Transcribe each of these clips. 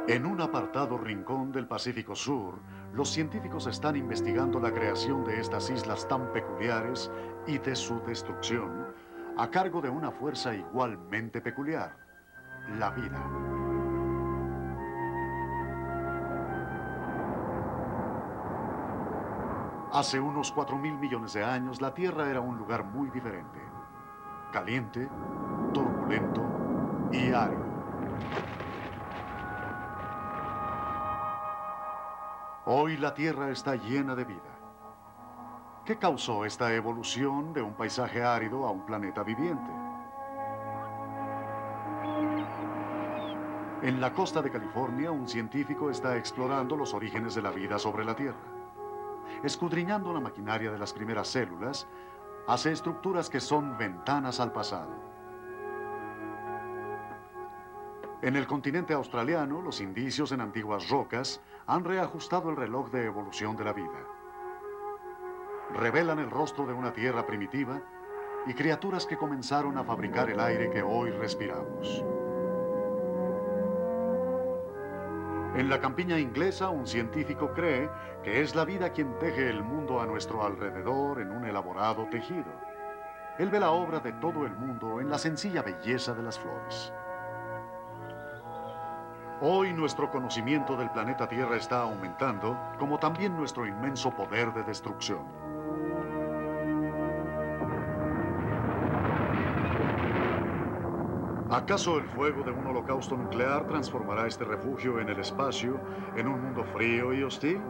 En un apartado rincón del Pacífico Sur, los científicos están investigando la creación de estas islas tan peculiares y de su destrucción, a cargo de una fuerza igualmente peculiar, la vida. Hace unos 4.000 millones de años, la Tierra era un lugar muy diferente. Caliente, turbulento y árido. Hoy la Tierra está llena de vida. ¿Qué causó esta evolución de un paisaje árido a un planeta viviente? En la costa de California, un científico está explorando los orígenes de la vida sobre la Tierra. Escudriñando la maquinaria de las primeras células, hace estructuras que son ventanas al pasado. En el continente australiano, los indicios en antiguas rocas han reajustado el reloj de evolución de la vida. Revelan el rostro de una tierra primitiva y criaturas que comenzaron a fabricar el aire que hoy respiramos. En la campiña inglesa, un científico cree que es la vida quien teje el mundo a nuestro alrededor en un elaborado tejido. Él ve la obra de todo el mundo en la sencilla belleza de las flores. Hoy nuestro conocimiento del planeta Tierra está aumentando, como también nuestro inmenso poder de destrucción. ¿Acaso el fuego de un holocausto nuclear transformará este refugio en el espacio en un mundo frío y hostil?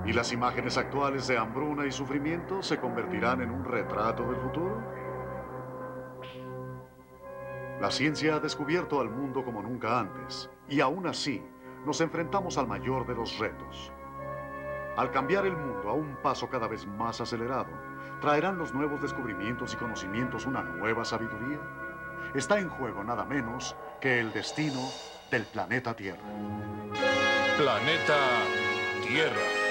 ¿Y las imágenes actuales de hambruna y sufrimiento se convertirán en un retrato del futuro? La ciencia ha descubierto al mundo como nunca antes, y aún así nos enfrentamos al mayor de los retos. Al cambiar el mundo a un paso cada vez más acelerado, ¿traerán los nuevos descubrimientos y conocimientos una nueva sabiduría? Está en juego nada menos que el destino del planeta Tierra. Planeta Tierra.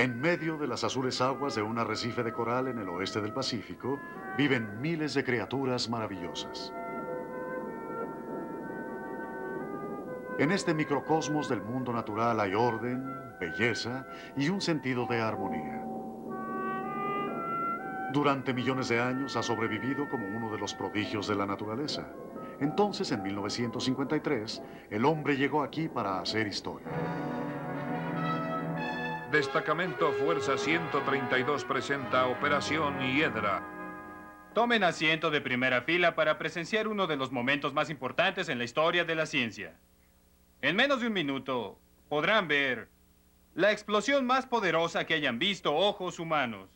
En medio de las azules aguas de un arrecife de coral en el oeste del Pacífico, viven miles de criaturas maravillosas. En este microcosmos del mundo natural hay orden, belleza y un sentido de armonía. Durante millones de años ha sobrevivido como uno de los prodigios de la naturaleza. Entonces, en 1953, el hombre llegó aquí para hacer historia. Destacamento Fuerza 132 presenta Operación Hiedra. Tomen asiento de primera fila para presenciar uno de los momentos más importantes en la historia de la ciencia. En menos de un minuto podrán ver la explosión más poderosa que hayan visto ojos humanos.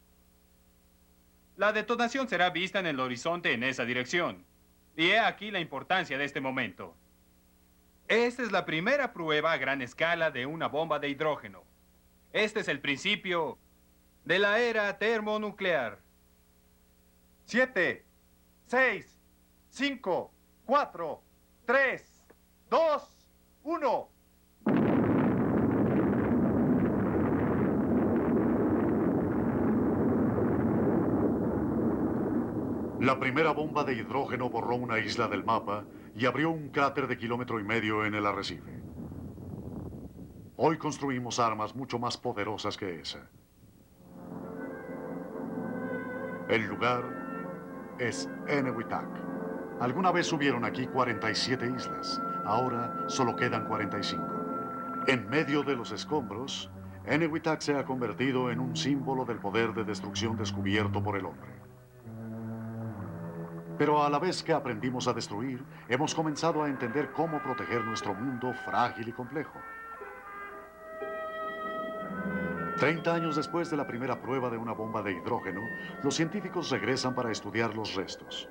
La detonación será vista en el horizonte en esa dirección. Y he aquí la importancia de este momento. Esta es la primera prueba a gran escala de una bomba de hidrógeno. Este es el principio de la era termonuclear. 7, 6, 5, 4, 3, 2, 1. La primera bomba de hidrógeno borró una isla del mapa y abrió un cráter de 1,5 kilómetros en el arrecife. Hoy construimos armas mucho más poderosas que esa. El lugar es Eniwetok. Alguna vez subieron aquí 47 islas. Ahora solo quedan 45. En medio de los escombros, Eniwetok se ha convertido en un símbolo del poder de destrucción descubierto por el hombre. Pero a la vez que aprendimos a destruir, hemos comenzado a entender cómo proteger nuestro mundo frágil y complejo. 30 años después de la primera prueba de una bomba de hidrógeno, los científicos regresan para estudiar los restos.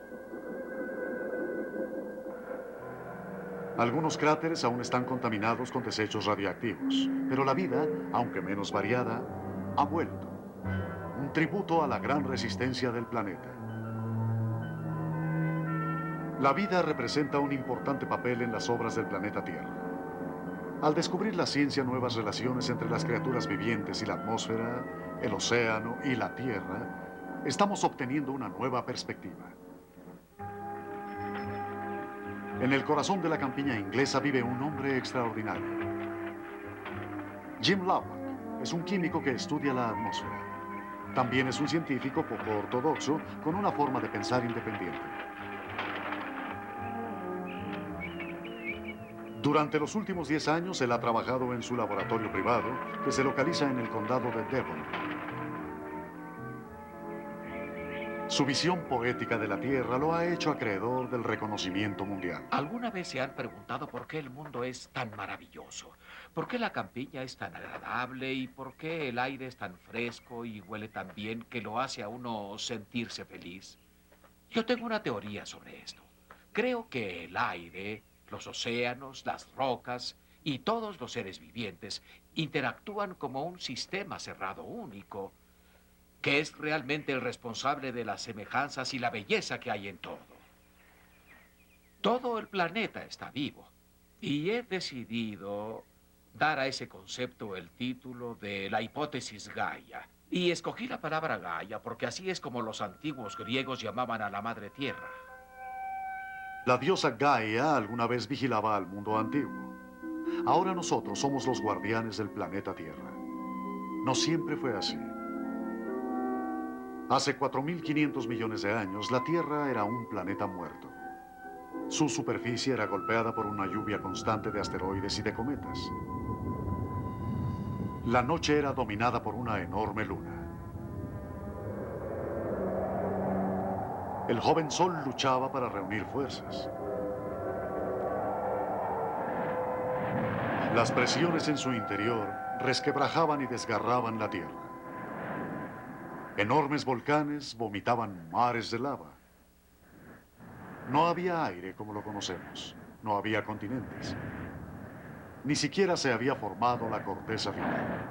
Algunos cráteres aún están contaminados con desechos radiactivos, pero la vida, aunque menos variada, ha vuelto. Un tributo a la gran resistencia del planeta. La vida representa un importante papel en las obras del planeta Tierra. Al descubrir la ciencia nuevas relaciones entre las criaturas vivientes y la atmósfera, el océano y la Tierra, estamos obteniendo una nueva perspectiva. En el corazón de la campiña inglesa vive un hombre extraordinario. Jim Lovelock es un químico que estudia la atmósfera. También es un científico poco ortodoxo con una forma de pensar independiente. Durante los últimos 10 años, él ha trabajado en su laboratorio privado, que se localiza en el condado de Devon. Su visión poética de la Tierra lo ha hecho acreedor del reconocimiento mundial. ¿Alguna vez se han preguntado por qué el mundo es tan maravilloso? ¿Por qué la campiña es tan agradable? ¿Y por qué el aire es tan fresco y huele tan bien que lo hace a uno sentirse feliz? Yo tengo una teoría sobre esto. Creo que el aire, los océanos, las rocas y todos los seres vivientes interactúan como un sistema cerrado único, que es realmente el responsable de las semejanzas y la belleza que hay en todo. Todo el planeta está vivo, y he decidido dar a ese concepto el título de la hipótesis Gaia. Y escogí la palabra Gaia porque así es como los antiguos griegos llamaban a la Madre Tierra. La diosa Gaia alguna vez vigilaba al mundo antiguo. Ahora nosotros somos los guardianes del planeta Tierra. No siempre fue así. Hace 4.500 millones de años, la Tierra era un planeta muerto. Su superficie era golpeada por una lluvia constante de asteroides y de cometas. La noche era dominada por una enorme luna. El joven Sol luchaba para reunir fuerzas. Las presiones en su interior resquebrajaban y desgarraban la Tierra. Enormes volcanes vomitaban mares de lava. No había aire como lo conocemos. No había continentes. Ni siquiera se había formado la corteza final.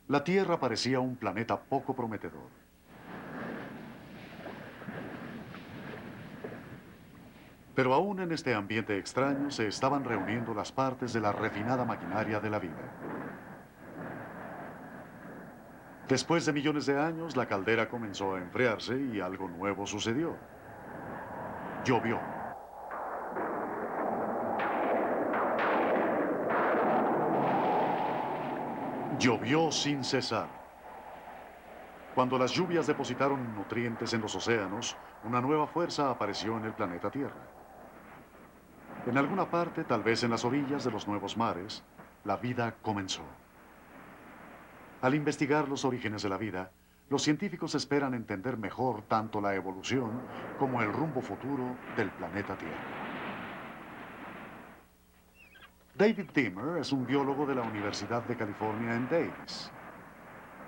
La Tierra parecía un planeta poco prometedor. Pero aún en este ambiente extraño se estaban reuniendo las partes de la refinada maquinaria de la vida. Después de millones de años, la caldera comenzó a enfriarse y algo nuevo sucedió. Llovió. Llovió sin cesar. Cuando las lluvias depositaron nutrientes en los océanos, una nueva fuerza apareció en el planeta Tierra. En alguna parte, tal vez en las orillas de los nuevos mares, la vida comenzó. Al investigar los orígenes de la vida, los científicos esperan entender mejor tanto la evolución como el rumbo futuro del planeta Tierra. David Dimmer es un biólogo de la Universidad de California en Davis.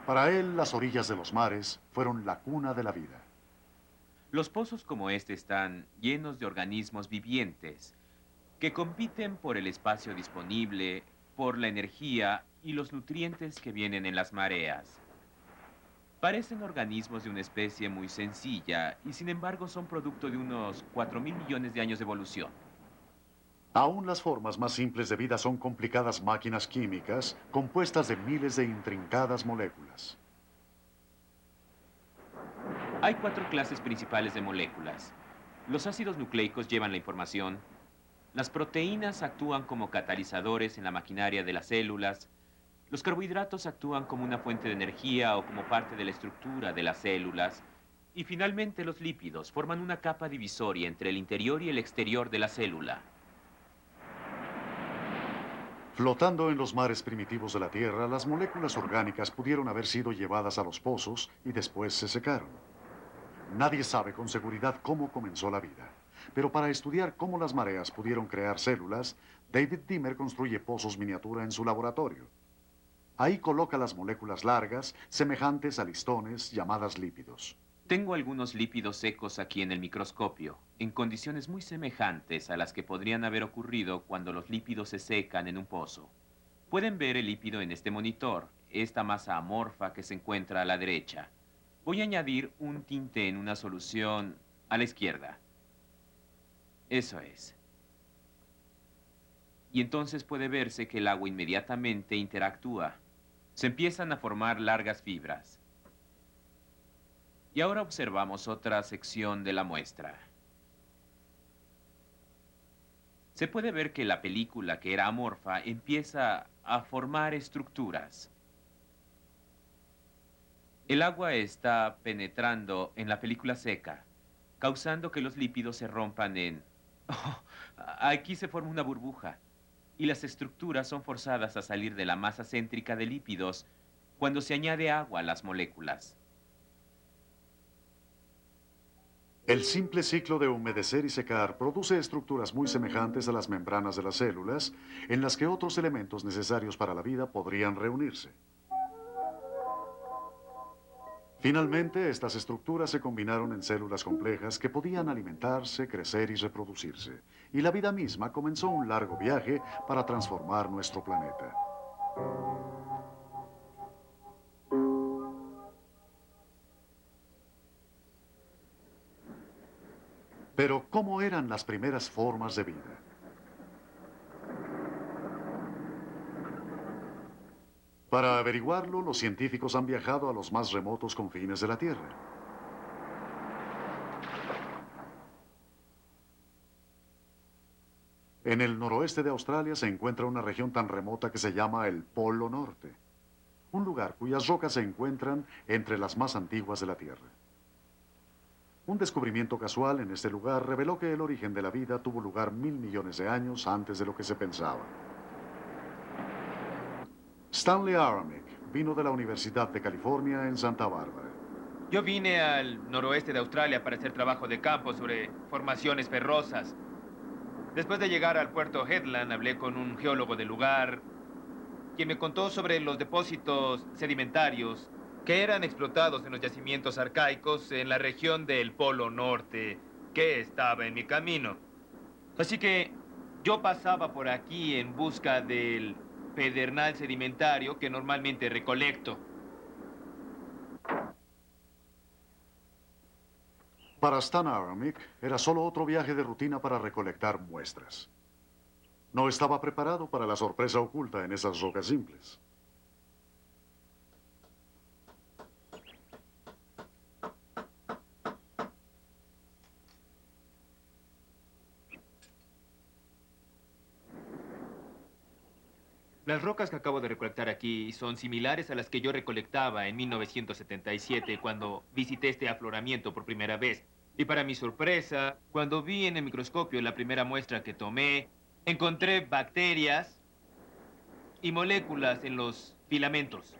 Para él, las orillas de los mares fueron la cuna de la vida. Los pozos como este están llenos de organismos vivientes que compiten por el espacio disponible, por la energía y los nutrientes que vienen en las mareas. Parecen organismos de una especie muy sencilla y sin embargo son producto de unos 4.000 millones de años de evolución. Aún las formas más simples de vida son complicadas máquinas químicas compuestas de miles de intrincadas moléculas. Hay 4 clases principales de moléculas. Los ácidos nucleicos llevan la información. Las proteínas actúan como catalizadores en la maquinaria de las células. Los carbohidratos actúan como una fuente de energía o como parte de la estructura de las células. Y finalmente los lípidos forman una capa divisoria entre el interior y el exterior de la célula. Flotando en los mares primitivos de la Tierra, las moléculas orgánicas pudieron haber sido llevadas a los pozos y después se secaron. Nadie sabe con seguridad cómo comenzó la vida, pero para estudiar cómo las mareas pudieron crear células, David Dimmer construye pozos miniatura en su laboratorio. Ahí coloca las moléculas largas, semejantes a listones, llamadas lípidos. Tengo algunos lípidos secos aquí en el microscopio, en condiciones muy semejantes a las que podrían haber ocurrido cuando los lípidos se secan en un pozo. Pueden ver el lípido en este monitor, esta masa amorfa que se encuentra a la derecha. Voy a añadir un tinte en una solución a la izquierda. Eso es. Y entonces puede verse que el agua inmediatamente interactúa. Se empiezan a formar largas fibras. Y ahora observamos otra sección de la muestra. Se puede ver que la película, que era amorfa, empieza a formar estructuras. El agua está penetrando en la película seca, causando que los lípidos se rompan en... Oh, aquí se forma una burbuja, y las estructuras son forzadas a salir de la masa céntrica de lípidos cuando se añade agua a las moléculas. El simple ciclo de humedecer y secar produce estructuras muy semejantes a las membranas de las células, en las que otros elementos necesarios para la vida podrían reunirse. Finalmente, estas estructuras se combinaron en células complejas que podían alimentarse, crecer y reproducirse. Y la vida misma comenzó un largo viaje para transformar nuestro planeta. Pero, ¿cómo eran las primeras formas de vida? Para averiguarlo, los científicos han viajado a los más remotos confines de la Tierra. En el noroeste de Australia se encuentra una región tan remota que se llama el Polo Norte, un lugar cuyas rocas se encuentran entre las más antiguas de la Tierra. Un descubrimiento casual en este lugar reveló que el origen de la vida tuvo lugar 1000 millones de años antes de lo que se pensaba. Stanley Aramik vino de la Universidad de California en Santa Bárbara. Yo vine al noroeste de Australia para hacer trabajo de campo sobre formaciones ferrosas. Después de llegar al puerto Headland, hablé con un geólogo del lugar, quien me contó sobre los depósitos sedimentarios que eran explotados en los yacimientos arcaicos en la región del Polo Norte, que estaba en mi camino. Así que yo pasaba por aquí en busca del pedernal sedimentario que normalmente recolecto. Para Stan Aramik era solo otro viaje de rutina para recolectar muestras. No estaba preparado para la sorpresa oculta en esas rocas simples. Las rocas que acabo de recolectar aquí son similares a las que yo recolectaba en 1977 cuando visité este afloramiento por primera vez. Y para mi sorpresa, cuando vi en el microscopio la primera muestra que tomé, encontré bacterias y moléculas en los filamentos.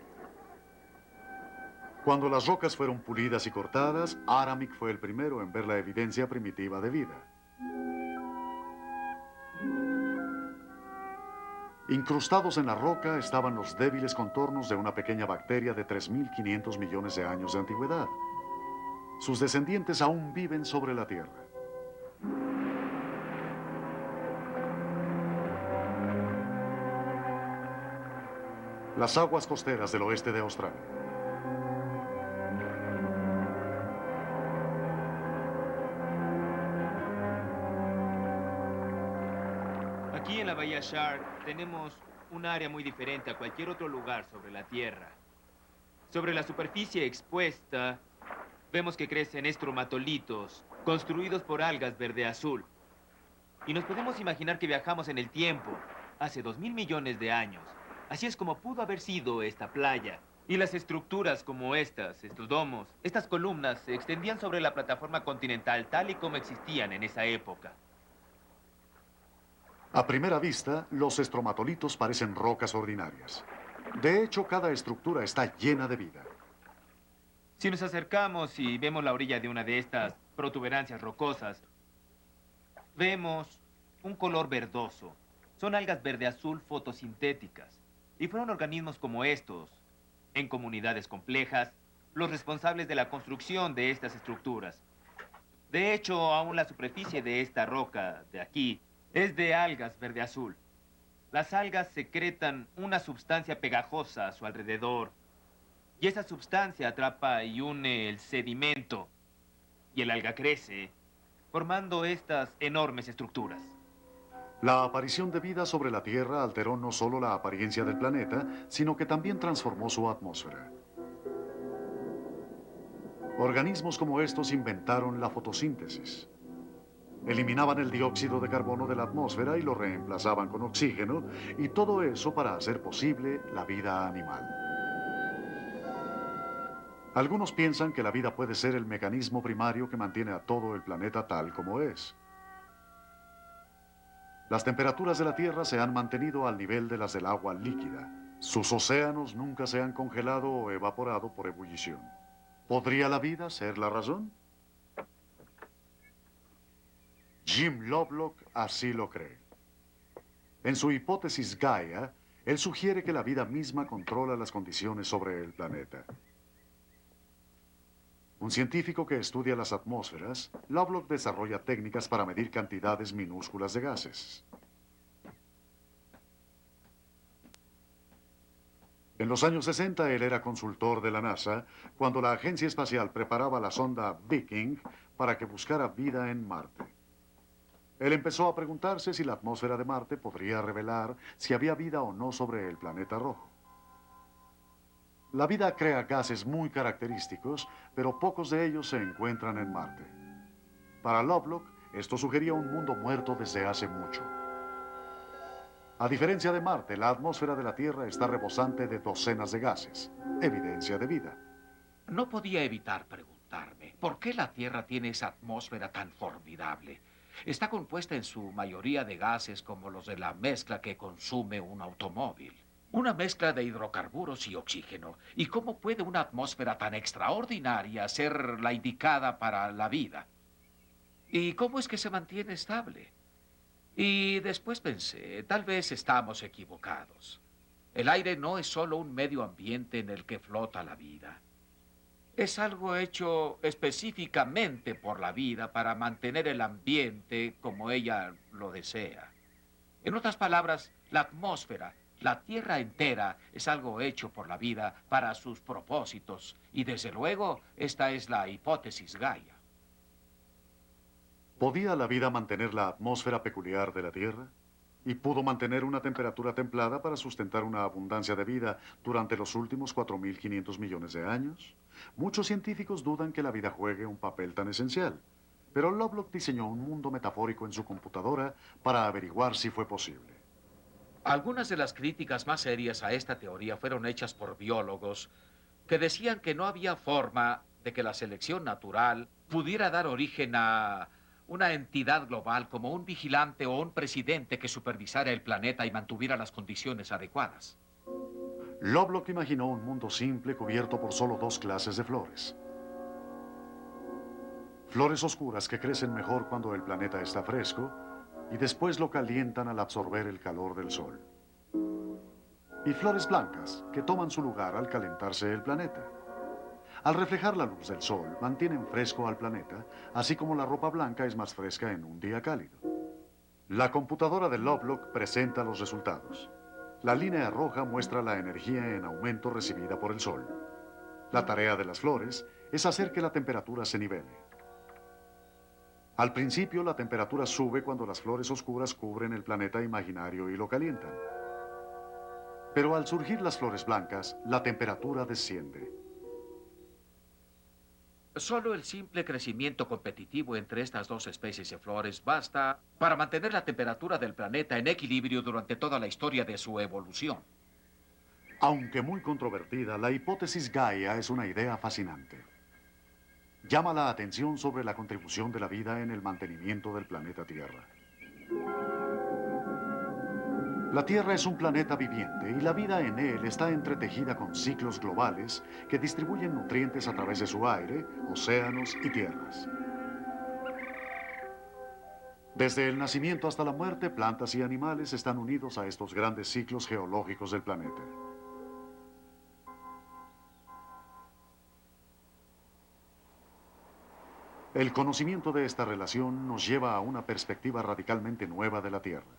Cuando las rocas fueron pulidas y cortadas, Aramik fue el primero en ver la evidencia primitiva de vida. Incrustados en la roca estaban los débiles contornos de una pequeña bacteria de 3.500 millones de años de antigüedad. Sus descendientes aún viven sobre la Tierra. Las aguas costeras del oeste de Australia. Aquí en la Bahía Shark tenemos un área muy diferente a cualquier otro lugar sobre la Tierra. Sobre la superficie expuesta, vemos que crecen estromatolitos construidos por algas verde-azul. Y nos podemos imaginar que viajamos en el tiempo, hace 2000 millones de años. Así es como pudo haber sido esta playa. Y las estructuras como estas, estos domos, estas columnas se extendían sobre la plataforma continental tal y como existían en esa época. A primera vista, los estromatolitos parecen rocas ordinarias. De hecho, cada estructura está llena de vida. Si nos acercamos y vemos la orilla de una de estas protuberancias rocosas, vemos un color verdoso. Son algas verde-azul fotosintéticas. Y fueron organismos como estos, en comunidades complejas, los responsables de la construcción de estas estructuras. De hecho, aún la superficie de esta roca de aquí es de algas verde-azul. Las algas secretan una sustancia pegajosa a su alrededor. Y esa sustancia atrapa y une el sedimento. Y el alga crece, formando estas enormes estructuras. La aparición de vida sobre la Tierra alteró no solo la apariencia del planeta, sino que también transformó su atmósfera. Organismos como estos inventaron la fotosíntesis. Eliminaban el dióxido de carbono de la atmósfera y lo reemplazaban con oxígeno, y todo eso para hacer posible la vida animal. Algunos piensan que la vida puede ser el mecanismo primario que mantiene a todo el planeta tal como es. Las temperaturas de la Tierra se han mantenido al nivel de las del agua líquida. Sus océanos nunca se han congelado o evaporado por ebullición. ¿Podría la vida ser la razón? Jim Lovelock así lo cree. En su hipótesis Gaia, él sugiere que la vida misma controla las condiciones sobre el planeta. Un científico que estudia las atmósferas, Lovelock desarrolla técnicas para medir cantidades minúsculas de gases. En los años 60, él era consultor de la NASA cuando la agencia espacial preparaba la sonda Viking para que buscara vida en Marte. Él empezó a preguntarse si la atmósfera de Marte podría revelar si había vida o no sobre el planeta rojo. La vida crea gases muy característicos, pero pocos de ellos se encuentran en Marte. Para Lovelock, esto sugería un mundo muerto desde hace mucho. A diferencia de Marte, la atmósfera de la Tierra está rebosante de docenas de gases, evidencia de vida. No podía evitar preguntarme, ¿por qué la Tierra tiene esa atmósfera tan formidable? Está compuesta en su mayoría de gases como los de la mezcla que consume un automóvil. Una mezcla de hidrocarburos y oxígeno. ¿Y cómo puede una atmósfera tan extraordinaria ser la indicada para la vida? ¿Y cómo es que se mantiene estable? Y después pensé, tal vez estamos equivocados. El aire no es solo un medio ambiente en el que flota la vida. Es algo hecho específicamente por la vida para mantener el ambiente como ella lo desea. En otras palabras, la atmósfera, la Tierra entera, es algo hecho por la vida para sus propósitos. Y desde luego, esta es la hipótesis Gaia. ¿Podía la vida mantener la atmósfera peculiar de la Tierra? ¿Y pudo mantener una temperatura templada para sustentar una abundancia de vida durante los últimos 4.500 millones de años? Muchos científicos dudan que la vida juegue un papel tan esencial. Pero Lovelock diseñó un mundo metafórico en su computadora para averiguar si fue posible. Algunas de las críticas más serias a esta teoría fueron hechas por biólogos que decían que no había forma de que la selección natural pudiera dar origen a una entidad global como un vigilante o un presidente que supervisara el planeta y mantuviera las condiciones adecuadas. Lovelock imaginó un mundo simple cubierto por solo dos clases de flores. Flores oscuras que crecen mejor cuando el planeta está fresco y después lo calientan al absorber el calor del sol. Y flores blancas que toman su lugar al calentarse el planeta. Al reflejar la luz del sol, mantienen fresco al planeta, así como la ropa blanca es más fresca en un día cálido. La computadora de Lovelock presenta los resultados. La línea roja muestra la energía en aumento recibida por el sol. La tarea de las flores es hacer que la temperatura se nivele. Al principio, la temperatura sube cuando las flores oscuras cubren el planeta imaginario y lo calientan. Pero al surgir las flores blancas, la temperatura desciende. Solo el simple crecimiento competitivo entre estas dos especies de flores basta para mantener la temperatura del planeta en equilibrio durante toda la historia de su evolución. Aunque muy controvertida, la hipótesis Gaia es una idea fascinante. Llama la atención sobre la contribución de la vida en el mantenimiento del planeta Tierra. La Tierra es un planeta viviente y la vida en él está entretejida con ciclos globales que distribuyen nutrientes a través de su aire, océanos y tierras. Desde el nacimiento hasta la muerte, plantas y animales están unidos a estos grandes ciclos geológicos del planeta. El conocimiento de esta relación nos lleva a una perspectiva radicalmente nueva de la Tierra.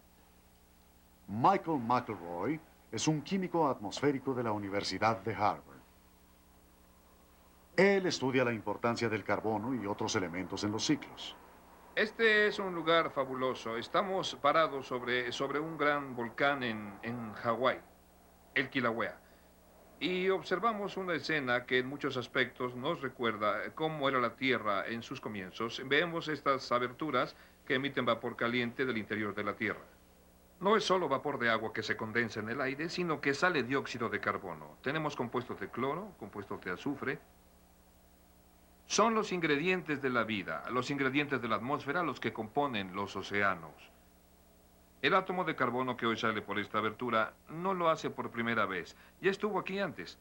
Michael McElroy es un químico atmosférico de la Universidad de Harvard. Él estudia la importancia del carbono y otros elementos en los ciclos. Este es un lugar fabuloso. Estamos parados sobre un gran volcán en Hawái, el Kilauea. Y observamos una escena que en muchos aspectos nos recuerda cómo era la Tierra en sus comienzos. Vemos estas aberturas que emiten vapor caliente del interior de la Tierra. No es solo vapor de agua que se condensa en el aire, sino que sale dióxido de carbono. Tenemos compuestos de cloro, compuestos de azufre. Son los ingredientes de la vida, los ingredientes de la atmósfera, los que componen los océanos. El átomo de carbono que hoy sale por esta abertura no lo hace por primera vez. Ya estuvo aquí antes.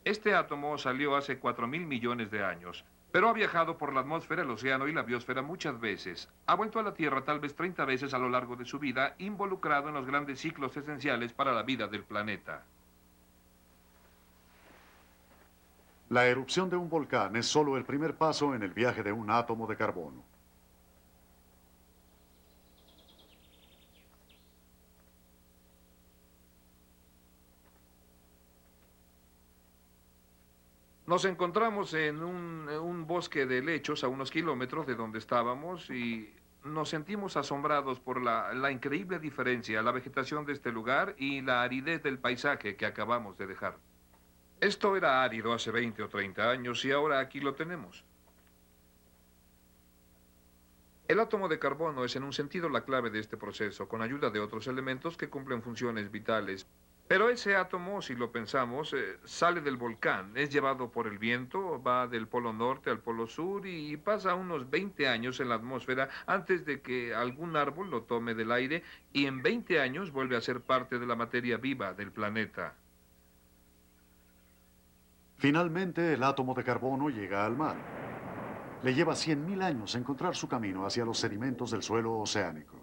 Este átomo salió hace 4.000 millones de años, pero ha viajado por la atmósfera, el océano y la biosfera muchas veces. Ha vuelto a la Tierra tal vez 30 veces a lo largo de su vida, involucrado en los grandes ciclos esenciales para la vida del planeta. La erupción de un volcán es solo el primer paso en el viaje de un átomo de carbono. Nos encontramos en un bosque de helechos a unos kilómetros de donde estábamos y nos sentimos asombrados por la increíble diferencia, la vegetación de este lugar y la aridez del paisaje que acabamos de dejar. Esto era árido hace 20 o 30 años y ahora aquí lo tenemos. El átomo de carbono es en un sentido la clave de este proceso, con ayuda de otros elementos que cumplen funciones vitales. Pero ese átomo, si lo pensamos, sale del volcán, es llevado por el viento, va del polo norte al polo sur y pasa unos 20 años en la atmósfera antes de que algún árbol lo tome del aire y en 20 años vuelve a ser parte de la materia viva del planeta. Finalmente, el átomo de carbono llega al mar. Le lleva 100.000 años encontrar su camino hacia los sedimentos del suelo oceánico.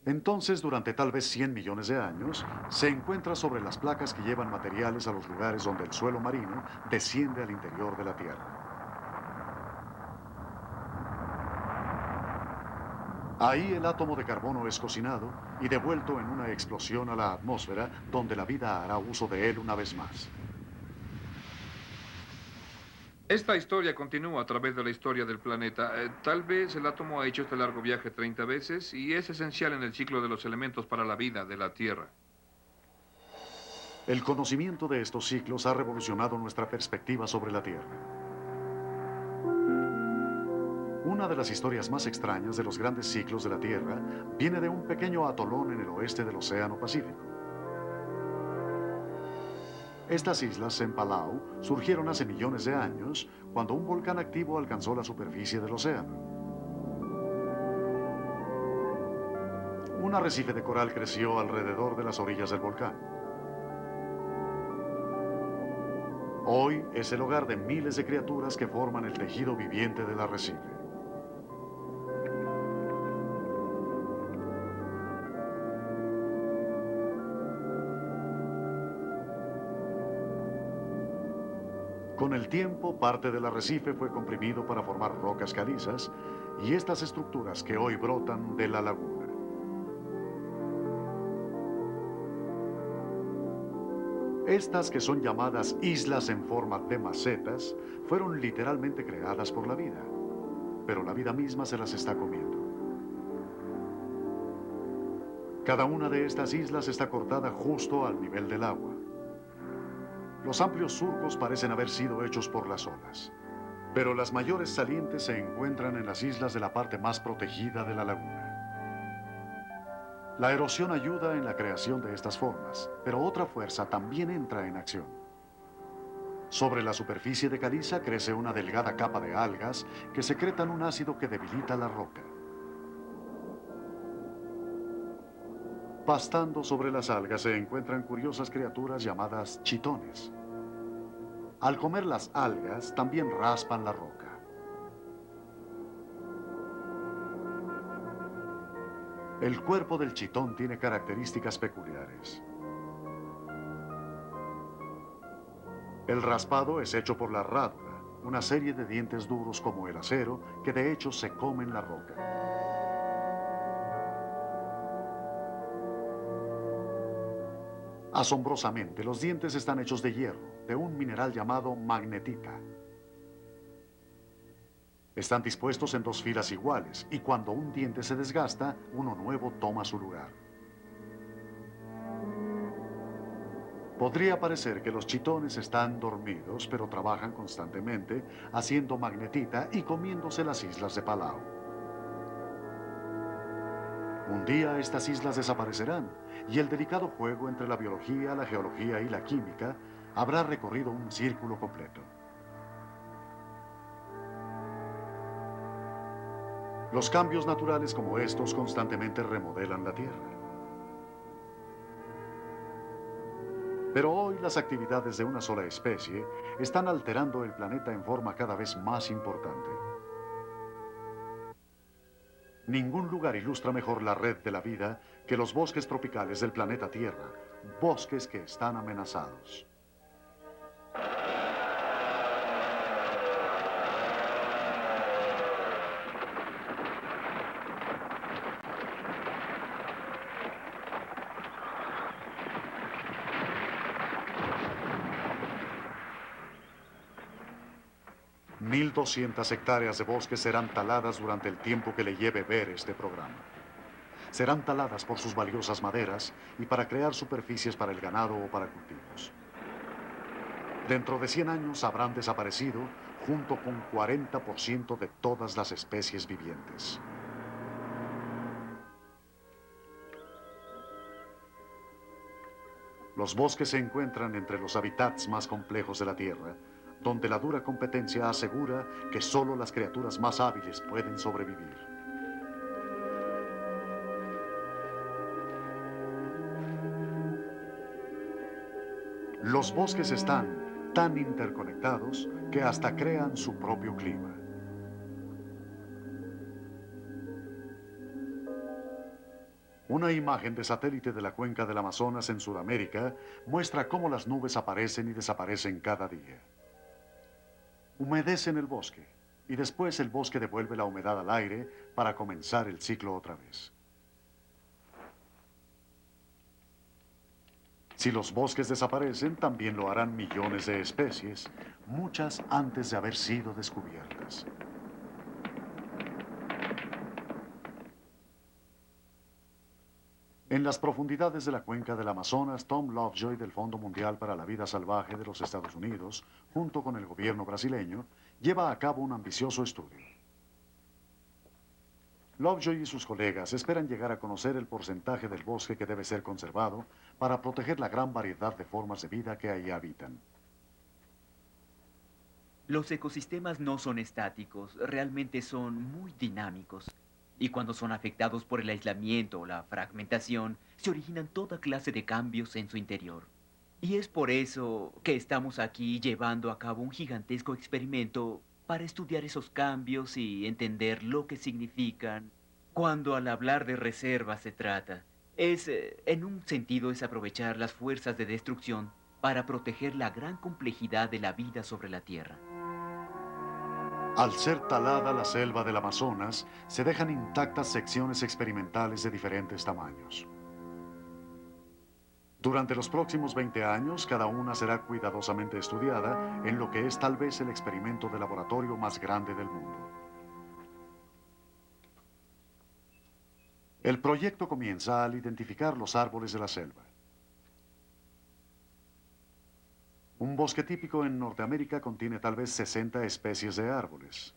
Entonces, durante tal vez 100 millones de años, se encuentra sobre las placas que llevan materiales a los lugares donde el suelo marino desciende al interior de la Tierra. Ahí el átomo de carbono es cocinado y devuelto en una explosión a la atmósfera, donde la vida hará uso de él una vez más. Esta historia continúa a través de la historia del planeta. Tal vez el átomo ha hecho este largo viaje 30 veces y es esencial en el ciclo de los elementos para la vida de la Tierra. El conocimiento de estos ciclos ha revolucionado nuestra perspectiva sobre la Tierra. Una de las historias más extrañas de los grandes ciclos de la Tierra viene de un pequeño atolón en el oeste del Océano Pacífico. Estas islas en Palau surgieron hace millones de años cuando un volcán activo alcanzó la superficie del océano. Un arrecife de coral creció alrededor de las orillas del volcán. Hoy es el hogar de miles de criaturas que forman el tejido viviente del arrecife. Con el tiempo, parte del arrecife fue comprimido para formar rocas calizas y estas estructuras que hoy brotan de la laguna. Estas, que son llamadas islas en forma de macetas, fueron literalmente creadas por la vida, pero la vida misma se las está comiendo. Cada una de estas islas está cortada justo al nivel del agua. Los amplios surcos parecen haber sido hechos por las olas, pero las mayores salientes se encuentran en las islas de la parte más protegida de la laguna. La erosión ayuda en la creación de estas formas, pero otra fuerza también entra en acción. Sobre la superficie de caliza crece una delgada capa de algas que secretan un ácido que debilita la roca. Pastando sobre las algas se encuentran curiosas criaturas llamadas chitones. Al comer las algas, también raspan la roca. El cuerpo del chitón tiene características peculiares. El raspado es hecho por la rádula, una serie de dientes duros como el acero que de hecho se comen la roca. Asombrosamente, los dientes están hechos de hierro, de un mineral llamado magnetita. Están dispuestos en 2 filas iguales, y cuando un diente se desgasta, uno nuevo toma su lugar. Podría parecer que los chitones están dormidos, pero trabajan constantemente, haciendo magnetita y comiéndose las islas de Palau. Un día estas islas desaparecerán, y el delicado juego entre la biología, la geología y la química habrá recorrido un círculo completo. Los cambios naturales como estos constantemente remodelan la Tierra. Pero hoy las actividades de una sola especie están alterando el planeta en forma cada vez más importante. Ningún lugar ilustra mejor la red de la vida que los bosques tropicales del planeta Tierra, bosques que están amenazados. $1,200 hectáreas de bosque serán taladas durante el tiempo que le lleve ver este programa. Serán taladas por sus valiosas maderas y para crear superficies para el ganado o para cultivos. Dentro de 100 años habrán desaparecido junto con 40% de todas las especies vivientes. Los bosques se encuentran entre los hábitats más complejos de la Tierra, donde la dura competencia asegura que solo las criaturas más hábiles pueden sobrevivir. Los bosques están tan interconectados que hasta crean su propio clima. Una imagen de satélite de la cuenca del Amazonas en Sudamérica muestra cómo las nubes aparecen y desaparecen cada día. Humedecen el bosque y después el bosque devuelve la humedad al aire para comenzar el ciclo otra vez. Si los bosques desaparecen, también lo harán millones de especies, muchas antes de haber sido descubiertas. En las profundidades de la cuenca del Amazonas, Tom Lovejoy del Fondo Mundial para la Vida Salvaje de los Estados Unidos, junto con el gobierno brasileño, lleva a cabo un ambicioso estudio. Lovejoy y sus colegas esperan llegar a conocer el porcentaje del bosque que debe ser conservado para proteger la gran variedad de formas de vida que ahí habitan. Los ecosistemas no son estáticos, realmente son muy dinámicos. Y cuando son afectados por el aislamiento o la fragmentación, se originan toda clase de cambios en su interior. Y es por eso que estamos aquí llevando a cabo un gigantesco experimento para estudiar esos cambios y entender lo que significan cuando al hablar de reservas se trata. En un sentido, es aprovechar las fuerzas de destrucción para proteger la gran complejidad de la vida sobre la Tierra. Al ser talada la selva del Amazonas, se dejan intactas secciones experimentales de diferentes tamaños. Durante los próximos 20 años, cada una será cuidadosamente estudiada en lo que es tal vez el experimento de laboratorio más grande del mundo. El proyecto comienza al identificar los árboles de la selva. Un bosque típico en Norteamérica contiene tal vez 60 especies de árboles.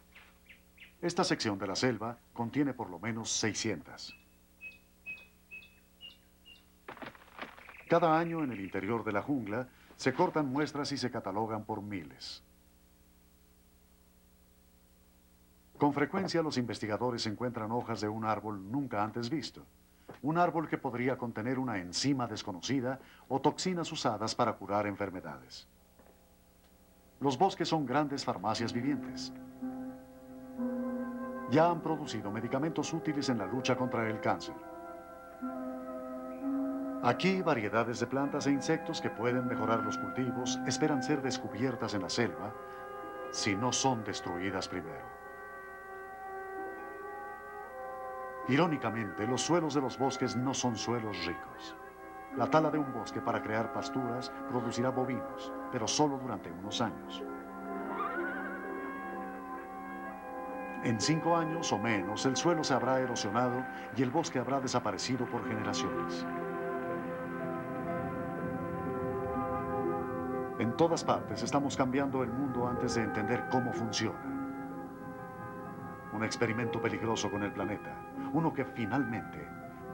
Esta sección de la selva contiene por lo menos 600. Cada año en el interior de la jungla se cortan muestras y se catalogan por miles. Con frecuencia los investigadores encuentran hojas de un árbol nunca antes visto. un árbol que podría contener una enzima desconocida o toxinas usadas para curar enfermedades. Los bosques son grandes farmacias vivientes. Ya han producido medicamentos útiles en la lucha contra el cáncer. Aquí, variedades de plantas e insectos que pueden mejorar los cultivos esperan ser descubiertas en la selva si no son destruidas primero. Irónicamente, los suelos de los bosques no son suelos ricos. La tala de un bosque para crear pasturas producirá bovinos, pero solo durante unos años. En 5 años o menos, el suelo se habrá erosionado y el bosque habrá desaparecido por generaciones. En todas partes estamos cambiando el mundo antes de entender cómo funciona. Un experimento peligroso con el planeta, uno que finalmente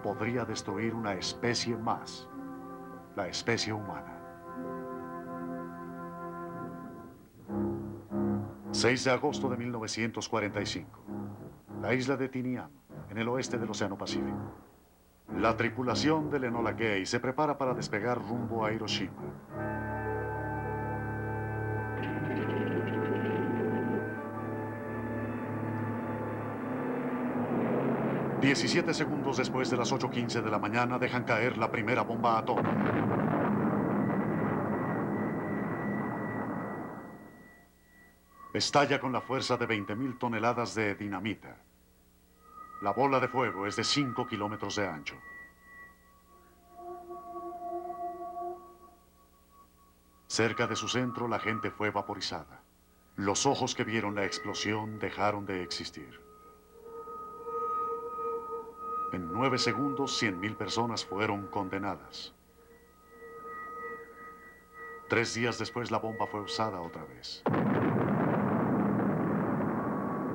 podría destruir una especie más, la especie humana. 6 de agosto de 1945, la isla de Tinian, en el oeste del Océano Pacífico. La tripulación del Enola Gay se prepara para despegar rumbo a Hiroshima. 17 segundos después de las 8:15 de la mañana dejan caer la primera bomba atómica. Estalla con la fuerza de 20.000 toneladas de dinamita. La bola de fuego es de 5 kilómetros de ancho. Cerca de su centro, la gente fue vaporizada. Los ojos que vieron la explosión dejaron de existir. En 9 segundos, 100.000 personas fueron condenadas. 3 días después, la bomba fue usada otra vez.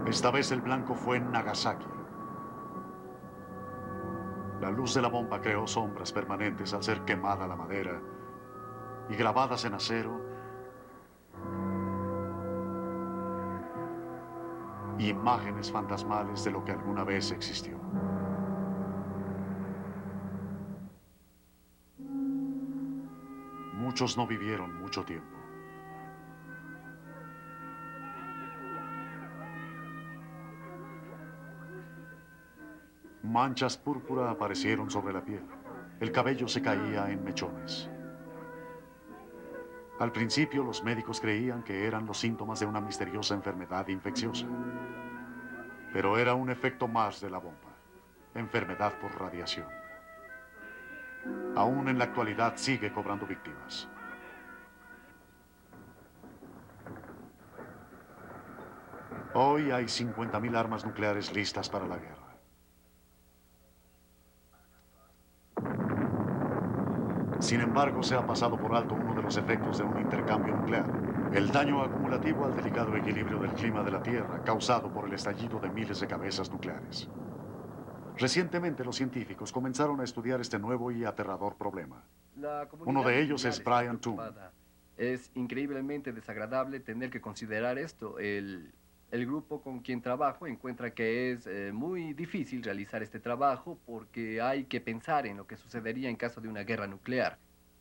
Esta vez el blanco fue en Nagasaki. La luz de la bomba creó sombras permanentes al ser quemada la madera y grabadas en acero, imágenes fantasmales de lo que alguna vez existió. Muchos no vivieron mucho tiempo. Manchas púrpura aparecieron sobre la piel. El cabello se caía en mechones. Al principio, los médicos creían que eran los síntomas de una misteriosa enfermedad infecciosa. Pero era un efecto más de la bomba. Enfermedad por radiación. Aún en la actualidad sigue cobrando víctimas. Hoy hay 50.000 armas nucleares listas para la guerra. Sin embargo, se ha pasado por alto uno de los efectos de un intercambio nuclear. El daño acumulativo al delicado equilibrio del clima de la Tierra causado por el estallido de miles de cabezas nucleares. Recientemente los científicos comenzaron a estudiar este nuevo y aterrador problema. Uno de ellos es Brian Toon. Es increíblemente desagradable tener que considerar esto. El grupo con quien trabajo encuentra que es muy difícil realizar este trabajo porque hay que pensar en lo que sucedería en caso de una guerra nuclear.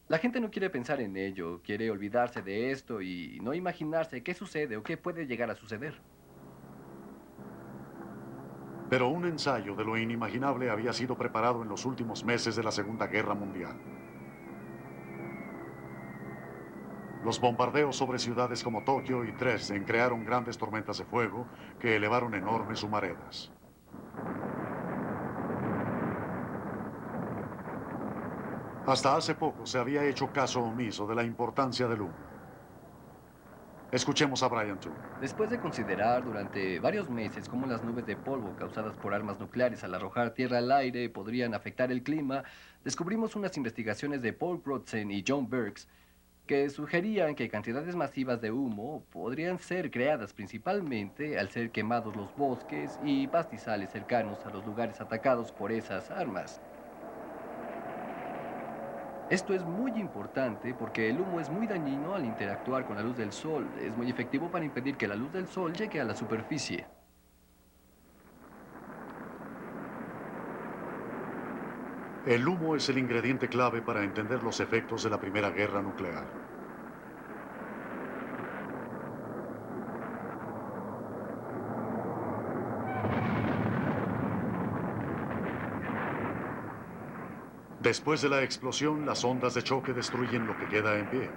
La gente no quiere pensar en ello, quiere olvidarse de esto y no imaginarse qué sucede o qué puede llegar a suceder. Pero un ensayo de lo inimaginable había sido preparado en los últimos meses de la Segunda Guerra Mundial. Los bombardeos sobre ciudades como Tokio y Dresden crearon grandes tormentas de fuego que elevaron enormes humaredas. Hasta hace poco se había hecho caso omiso de la importancia del humo. Escuchemos a Brian Toon. Después de considerar durante varios meses cómo las nubes de polvo causadas por armas nucleares al arrojar tierra al aire podrían afectar el clima, descubrimos unas investigaciones de Paul Crutzen y John Birx que sugerían que cantidades masivas de humo podrían ser creadas principalmente al ser quemados los bosques y pastizales cercanos a los lugares atacados por esas armas. Esto es muy importante porque el humo es muy dañino al interactuar con la luz del sol. Es muy efectivo para impedir que la luz del sol llegue a la superficie. El humo es el ingrediente clave para entender los efectos de la Primera Guerra Nuclear. Después de la explosión, las ondas de choque destruyen lo que queda en pie.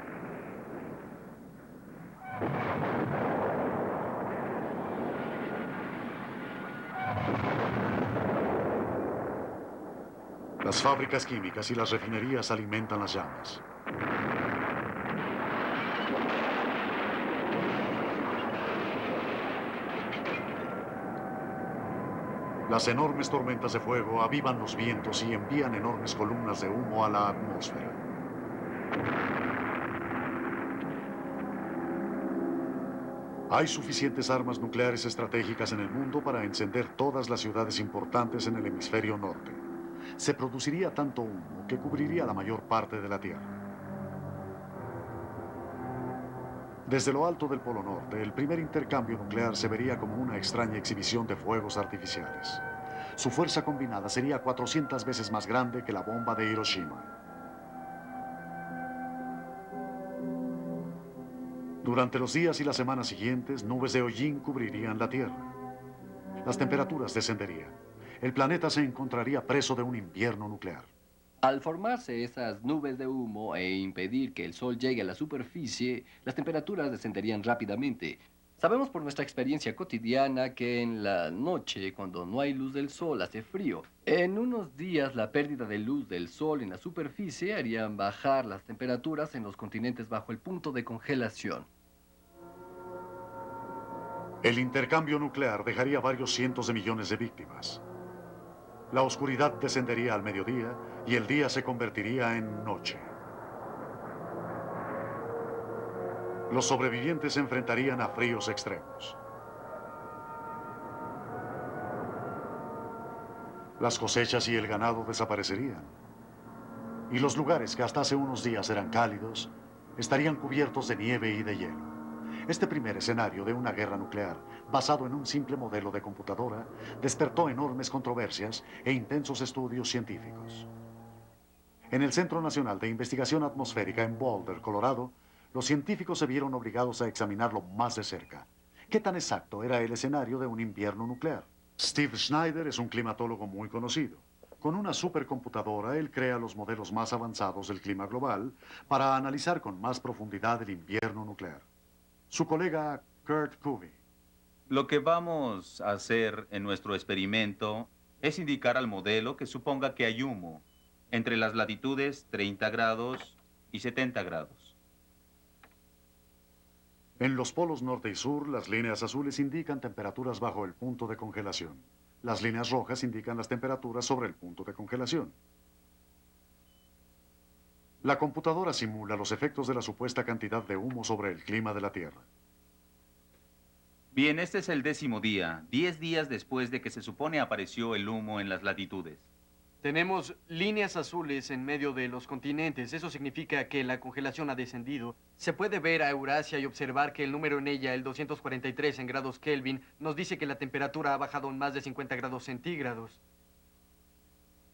Las fábricas químicas y las refinerías alimentan las llamas. Las enormes tormentas de fuego avivan los vientos y envían enormes columnas de humo a la atmósfera. Hay suficientes armas nucleares estratégicas en el mundo para encender todas las ciudades importantes en el hemisferio norte. Se produciría tanto humo que cubriría la mayor parte de la Tierra. Desde lo alto del Polo Norte, el primer intercambio nuclear se vería como una extraña exhibición de fuegos artificiales. Su fuerza combinada sería 400 veces más grande que la bomba de Hiroshima. Durante los días y las semanas siguientes, nubes de hollín cubrirían la Tierra. Las temperaturas descenderían. El planeta se encontraría preso de un invierno nuclear. Al formarse esas nubes de humo e impedir que el sol llegue a la superficie, las temperaturas descenderían rápidamente. Sabemos por nuestra experiencia cotidiana que en la noche, cuando no hay luz del sol, hace frío. En unos días, la pérdida de luz del sol en la superficie harían bajar las temperaturas en los continentes bajo el punto de congelación. El intercambio nuclear dejaría varios cientos de millones de víctimas. La oscuridad descendería al mediodía y el día se convertiría en noche. Los sobrevivientes se enfrentarían a fríos extremos. Las cosechas y el ganado desaparecerían. Y los lugares que hasta hace unos días eran cálidos, estarían cubiertos de nieve y de hielo. Este primer escenario de una guerra nuclear, basado en un simple modelo de computadora, despertó enormes controversias e intensos estudios científicos. En el Centro Nacional de Investigación Atmosférica en Boulder, Colorado, los científicos se vieron obligados a examinarlo más de cerca. ¿Qué tan exacto era el escenario de un invierno nuclear? Steve Schneider es un climatólogo muy conocido. Con una supercomputadora, él crea los modelos más avanzados del clima global para analizar con más profundidad el invierno nuclear. Su colega Kurt Covey. Lo que vamos a hacer en nuestro experimento es indicar al modelo que suponga que hay humo entre las latitudes 30 grados y 70 grados. En los polos norte y sur, las líneas azules indican temperaturas bajo el punto de congelación. Las líneas rojas indican las temperaturas sobre el punto de congelación. La computadora simula los efectos de la supuesta cantidad de humo sobre el clima de la Tierra. Bien, este es el 10º día, 10 días después de que se supone apareció el humo en las latitudes. Tenemos líneas azules en medio de los continentes. Eso significa que la congelación ha descendido. Se puede ver a Eurasia y observar que el número en ella, el 243 en grados Kelvin, nos dice que la temperatura ha bajado en más de 50 grados centígrados.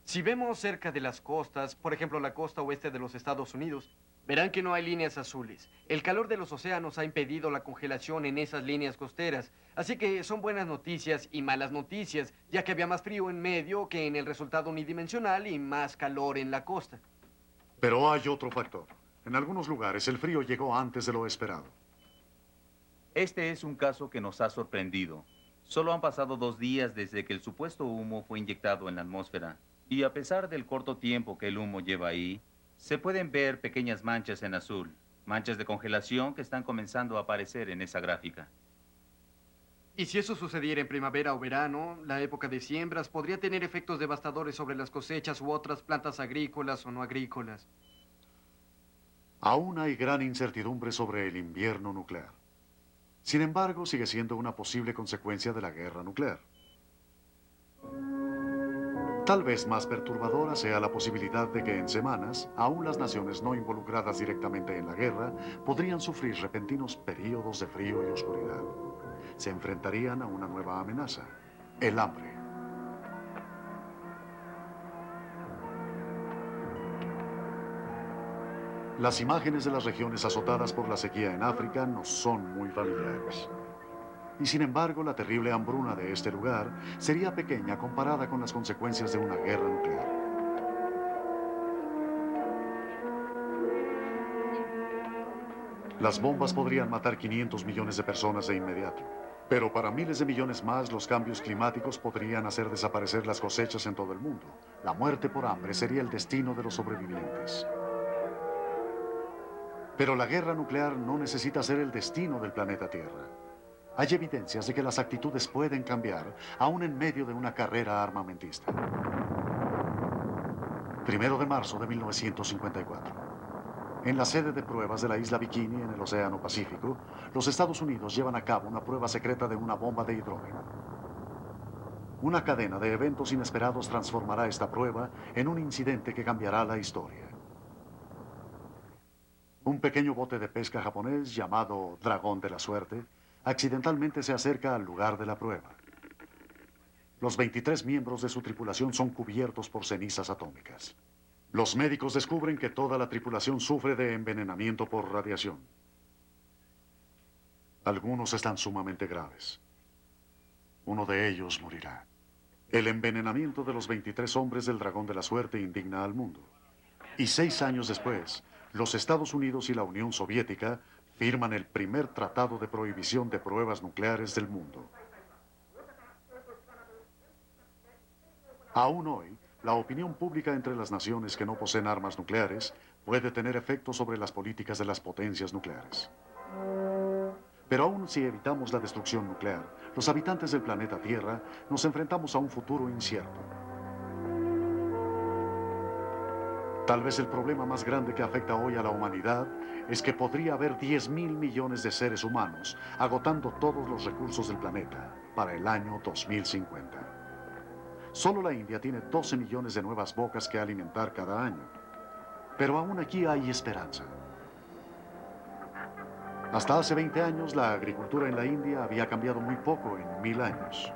Si vemos cerca de las costas, por ejemplo la costa oeste de los Estados Unidos, verán que no hay líneas azules. El calor de los océanos ha impedido la congelación en esas líneas costeras. Así que son buenas noticias y malas noticias, ya que había más frío en medio que en el resultado unidimensional y más calor en la costa. Pero hay otro factor. En algunos lugares el frío llegó antes de lo esperado. Este es un caso que nos ha sorprendido. Solo han pasado 2 días desde que el supuesto humo fue inyectado en la atmósfera. Y a pesar del corto tiempo que el humo lleva ahí, se pueden ver pequeñas manchas en azul, manchas de congelación que están comenzando a aparecer en esa gráfica. Y si eso sucediera en primavera o verano, la época de siembras podría tener efectos devastadores sobre las cosechas u otras plantas agrícolas o no agrícolas. Aún hay gran incertidumbre sobre el invierno nuclear. Sin embargo, sigue siendo una posible consecuencia de la guerra nuclear. Tal vez más perturbadora sea la posibilidad de que en semanas, aún las naciones no involucradas directamente en la guerra podrían sufrir repentinos períodos de frío y oscuridad. Se enfrentarían a una nueva amenaza, el hambre. Las imágenes de las regiones azotadas por la sequía en África nos son muy familiares. Y sin embargo, la terrible hambruna de este lugar sería pequeña comparada con las consecuencias de una guerra nuclear. Las bombas podrían matar 500 millones de personas de inmediato. Pero para miles de millones más, los cambios climáticos podrían hacer desaparecer las cosechas en todo el mundo. La muerte por hambre sería el destino de los sobrevivientes. Pero la guerra nuclear no necesita ser el destino del planeta Tierra. Hay evidencias de que las actitudes pueden cambiar, aún en medio de una carrera armamentista. 1 de marzo de 1954. En la sede de pruebas de la isla Bikini, en el Océano Pacífico, los Estados Unidos llevan a cabo una prueba secreta de una bomba de hidrógeno. Una cadena de eventos inesperados transformará esta prueba en un incidente que cambiará la historia. Un pequeño bote de pesca japonés llamado Dragón de la Suerte accidentalmente se acerca al lugar de la prueba. Los 23 miembros de su tripulación son cubiertos por cenizas atómicas. Los médicos descubren que toda la tripulación sufre de envenenamiento por radiación. Algunos están sumamente graves. Uno de ellos morirá. El envenenamiento de los 23 hombres del Dragón de la Suerte indigna al mundo. Y 6 años después, los Estados Unidos y la Unión Soviética firman el primer tratado de prohibición de pruebas nucleares del mundo. Aún hoy, la opinión pública entre las naciones que no poseen armas nucleares puede tener efectos sobre las políticas de las potencias nucleares. Pero aún si evitamos la destrucción nuclear, los habitantes del planeta Tierra nos enfrentamos a un futuro incierto. Tal vez el problema más grande que afecta hoy a la humanidad es que podría haber 10.000 millones de seres humanos agotando todos los recursos del planeta para el año 2050. Solo la India tiene 12 millones de nuevas bocas que alimentar cada año. Pero aún aquí hay esperanza. Hasta hace 20 años, la agricultura en la India había cambiado muy poco en 1000 años.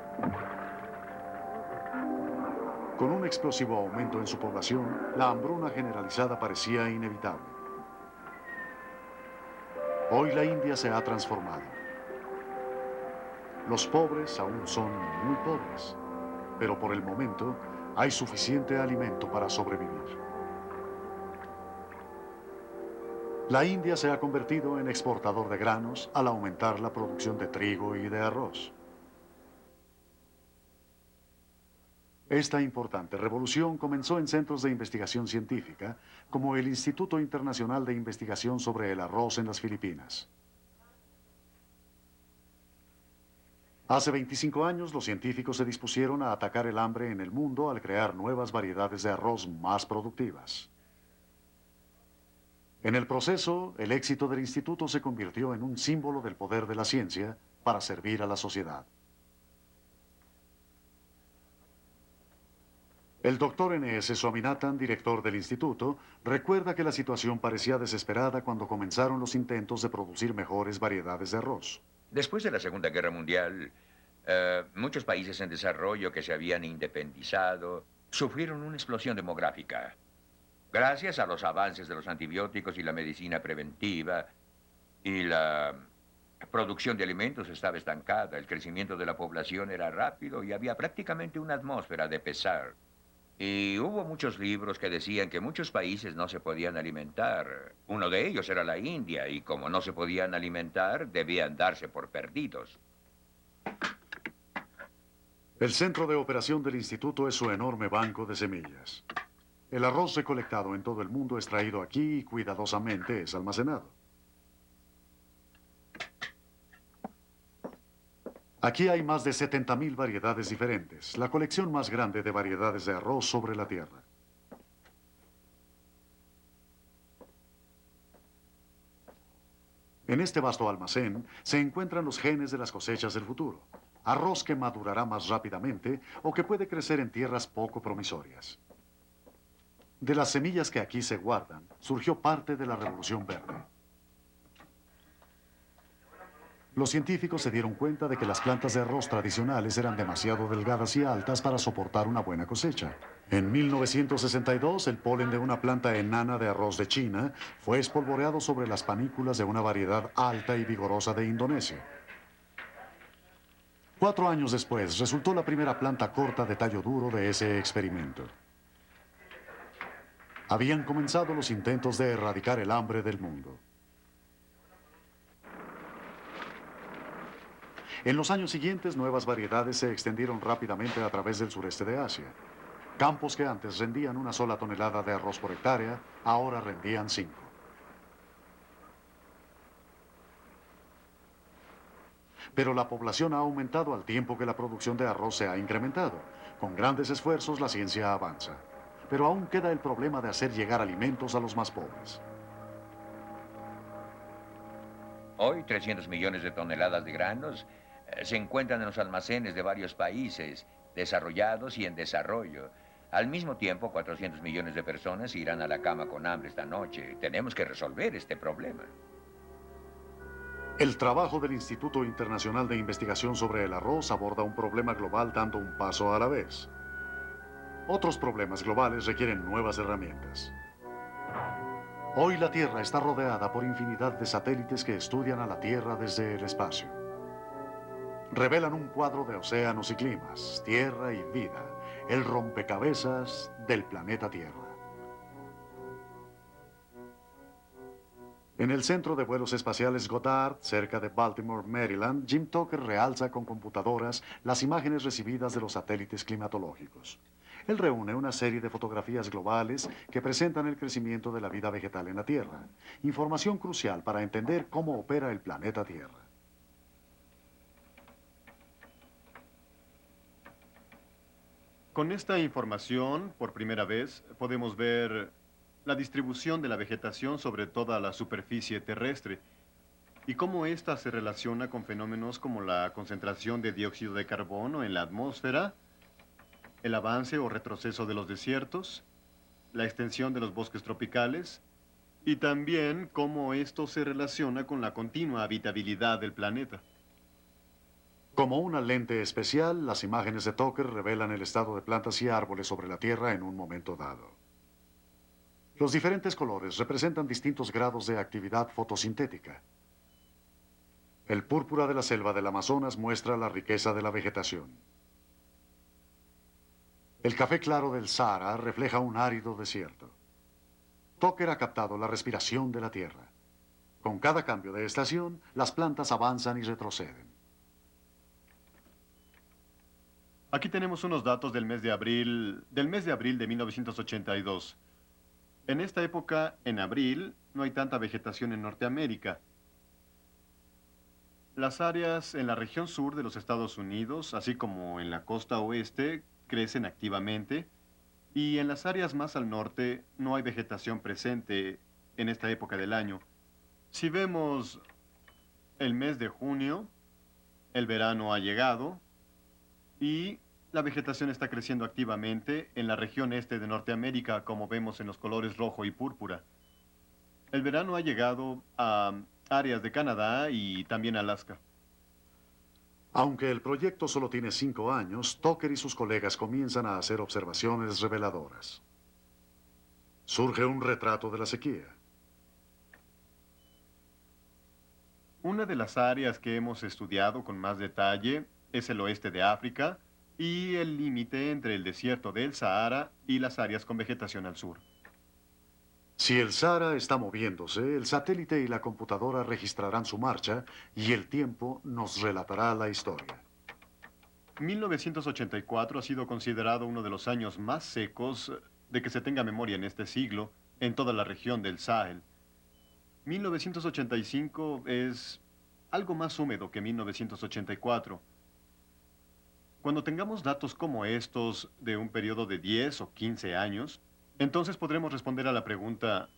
Con un explosivo aumento en su población, la hambruna generalizada parecía inevitable. Hoy la India se ha transformado. Los pobres aún son muy pobres. Pero por el momento hay suficiente alimento para sobrevivir. La India se ha convertido en exportador de granos al aumentar la producción de trigo y de arroz. Esta importante revolución comenzó en centros de investigación científica, como el Instituto Internacional de Investigación sobre el Arroz en las Filipinas. Hace 25 años, los científicos se dispusieron a atacar el hambre en el mundo al crear nuevas variedades de arroz más productivas. En el proceso, el éxito del instituto se convirtió en un símbolo del poder de la ciencia para servir a la sociedad. El doctor N.S. Swaminathan, director del instituto, recuerda que la situación parecía desesperada cuando comenzaron los intentos de producir mejores variedades de arroz. Después de la Segunda Guerra Mundial, muchos países en desarrollo que se habían independizado sufrieron una explosión demográfica. Gracias a los avances de los antibióticos y la medicina preventiva, y la producción de alimentos estaba estancada, el crecimiento de la población era rápido y había prácticamente una atmósfera de pesar. Y hubo muchos libros que decían que muchos países no se podían alimentar. Uno de ellos era la India, y como no se podían alimentar, debían darse por perdidos. El centro de operación del instituto es su enorme banco de semillas. El arroz recolectado en todo el mundo es traído aquí y cuidadosamente es almacenado. Aquí hay más de 70.000 variedades diferentes, la colección más grande de variedades de arroz sobre la Tierra. En este vasto almacén se encuentran los genes de las cosechas del futuro. Arroz que madurará más rápidamente o que puede crecer en tierras poco promisorias. De las semillas que aquí se guardan, surgió parte de la Revolución Verde. Los científicos se dieron cuenta de que las plantas de arroz tradicionales eran demasiado delgadas y altas para soportar una buena cosecha. En 1962, el polen de una planta enana de arroz de China fue espolvoreado sobre las panículas de una variedad alta y vigorosa de Indonesia. 4 años después, resultó la primera planta corta de tallo duro de ese experimento. Habían comenzado los intentos de erradicar el hambre del mundo. En los años siguientes, nuevas variedades se extendieron rápidamente a través del sureste de Asia. Campos que antes rendían una sola tonelada de arroz por hectárea, ahora rendían 5. Pero la población ha aumentado al tiempo que la producción de arroz se ha incrementado. Con grandes esfuerzos, la ciencia avanza. Pero aún queda el problema de hacer llegar alimentos a los más pobres. Hoy, 300 millones de toneladas de granos se encuentran en los almacenes de varios países, desarrollados y en desarrollo. Al mismo tiempo, 400 millones de personas irán a la cama con hambre esta noche. Tenemos que resolver este problema. El trabajo del Instituto Internacional de Investigación sobre el Arroz aborda un problema global dando un paso a la vez. Otros problemas globales requieren nuevas herramientas. Hoy la Tierra está rodeada por infinidad de satélites que estudian a la Tierra desde el espacio. Revelan un cuadro de océanos y climas, tierra y vida, el rompecabezas del planeta Tierra. En el Centro de Vuelos Espaciales Goddard, cerca de Baltimore, Maryland, Jim Tucker realza con computadoras las imágenes recibidas de los satélites climatológicos. Él reúne una serie de fotografías globales que presentan el crecimiento de la vida vegetal en la Tierra, información crucial para entender cómo opera el planeta Tierra. Con esta información, por primera vez, podemos ver la distribución de la vegetación sobre toda la superficie terrestre y cómo ésta se relaciona con fenómenos como la concentración de dióxido de carbono en la atmósfera, el avance o retroceso de los desiertos, la extensión de los bosques tropicales y también cómo esto se relaciona con la continua habitabilidad del planeta. Como una lente especial, las imágenes de Tucker revelan el estado de plantas y árboles sobre la Tierra en un momento dado. Los diferentes colores representan distintos grados de actividad fotosintética. El púrpura de la selva del Amazonas muestra la riqueza de la vegetación. El café claro del Sahara refleja un árido desierto. Tucker ha captado la respiración de la Tierra. Con cada cambio de estación, las plantas avanzan y retroceden. Aquí tenemos unos datos del mes de abril de 1982. En esta época, en abril, no hay tanta vegetación en Norteamérica. Las áreas en la región sur de los Estados Unidos, así como en la costa oeste, crecen activamente, y en las áreas más al norte no hay vegetación presente en esta época del año. Si vemos el mes de junio, el verano ha llegado, y la vegetación está creciendo activamente en la región este de Norteamérica, como vemos en los colores rojo y púrpura. El verano ha llegado a áreas de Canadá y también Alaska. Aunque el proyecto solo tiene 5 años, Tucker y sus colegas comienzan a hacer observaciones reveladoras. Surge un retrato de la sequía. Una de las áreas que hemos estudiado con más detalle es el oeste de África y el límite entre el desierto del Sahara y las áreas con vegetación al sur. Si el Sahara está moviéndose, el satélite y la computadora registrarán su marcha y el tiempo nos relatará la historia. 1984 ha sido considerado uno de los años más secos de que se tenga memoria en este siglo en toda la región del Sahel. 1985 es algo más húmedo que 1984. Cuando tengamos datos como estos de un periodo de 10 o 15 años, entonces podremos responder a la pregunta,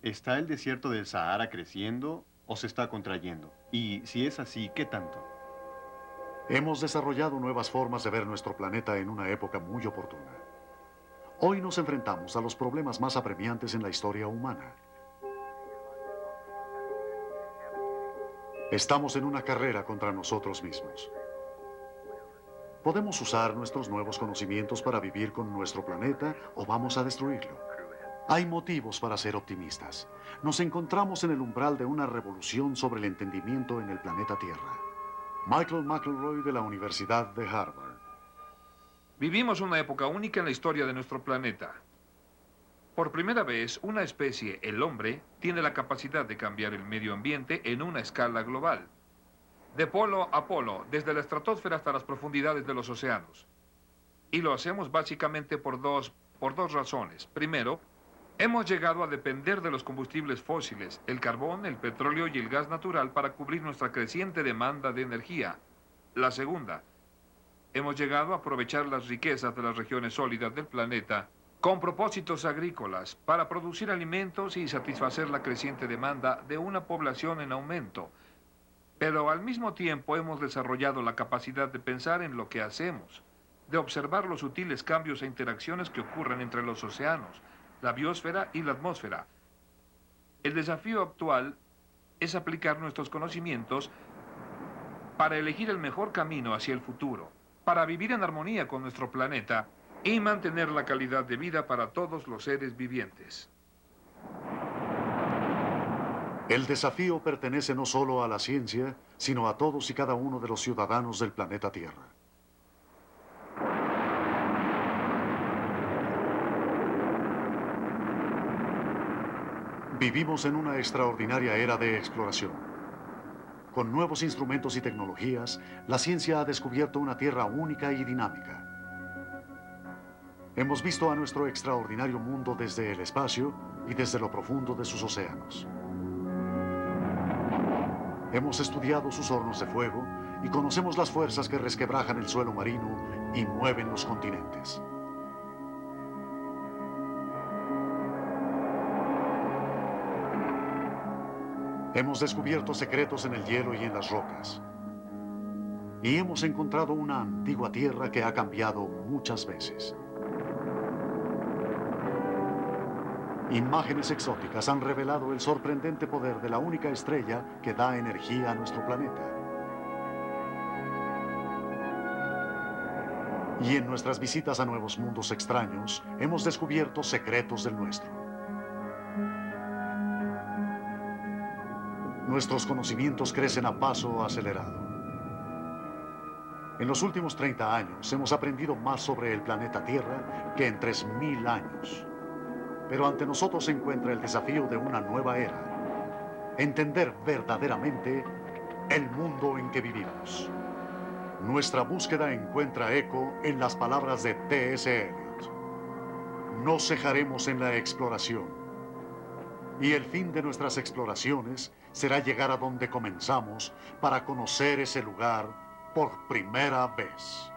¿está el desierto del Sahara creciendo o se está contrayendo? Y si es así, ¿qué tanto? Hemos desarrollado nuevas formas de ver nuestro planeta en una época muy oportuna. Hoy nos enfrentamos a los problemas más apremiantes en la historia humana. Estamos en una carrera contra nosotros mismos. Podemos usar nuestros nuevos conocimientos para vivir con nuestro planeta o vamos a destruirlo. Hay motivos para ser optimistas. Nos encontramos en el umbral de una revolución sobre el entendimiento en el planeta Tierra. Michael McElroy de la Universidad de Harvard. Vivimos una época única en la historia de nuestro planeta. Por primera vez, una especie, el hombre, tiene la capacidad de cambiar el medio ambiente en una escala global. De polo a polo, desde la estratosfera hasta las profundidades de los océanos. Y lo hacemos básicamente por dos razones. Primero, hemos llegado a depender de los combustibles fósiles, el carbón, el petróleo y el gas natural para cubrir nuestra creciente demanda de energía. La segunda, hemos llegado a aprovechar las riquezas de las regiones sólidas del planeta con propósitos agrícolas para producir alimentos y satisfacer la creciente demanda de una población en aumento. Pero al mismo tiempo hemos desarrollado la capacidad de pensar en lo que hacemos, de observar los sutiles cambios e interacciones que ocurren entre los océanos, la biosfera y la atmósfera. El desafío actual es aplicar nuestros conocimientos para elegir el mejor camino hacia el futuro, para vivir en armonía con nuestro planeta y mantener la calidad de vida para todos los seres vivientes. El desafío pertenece no solo a la ciencia, sino a todos y cada uno de los ciudadanos del planeta Tierra. Vivimos en una extraordinaria era de exploración. Con nuevos instrumentos y tecnologías, la ciencia ha descubierto una Tierra única y dinámica. Hemos visto a nuestro extraordinario mundo desde el espacio y desde lo profundo de sus océanos. Hemos estudiado sus hornos de fuego y conocemos las fuerzas que resquebrajan el suelo marino y mueven los continentes. Hemos descubierto secretos en el hielo y en las rocas. Y hemos encontrado una antigua tierra que ha cambiado muchas veces. Imágenes exóticas han revelado el sorprendente poder de la única estrella que da energía a nuestro planeta. Y en nuestras visitas a nuevos mundos extraños, hemos descubierto secretos del nuestro. Nuestros conocimientos crecen a paso acelerado. En los últimos 30 años hemos aprendido más sobre el planeta Tierra que en 3000 años. Pero ante nosotros se encuentra el desafío de una nueva era. Entender verdaderamente el mundo en que vivimos. Nuestra búsqueda encuentra eco en las palabras de T.S. Eliot. No cejaremos en la exploración. Y el fin de nuestras exploraciones será llegar a donde comenzamos para conocer ese lugar por primera vez.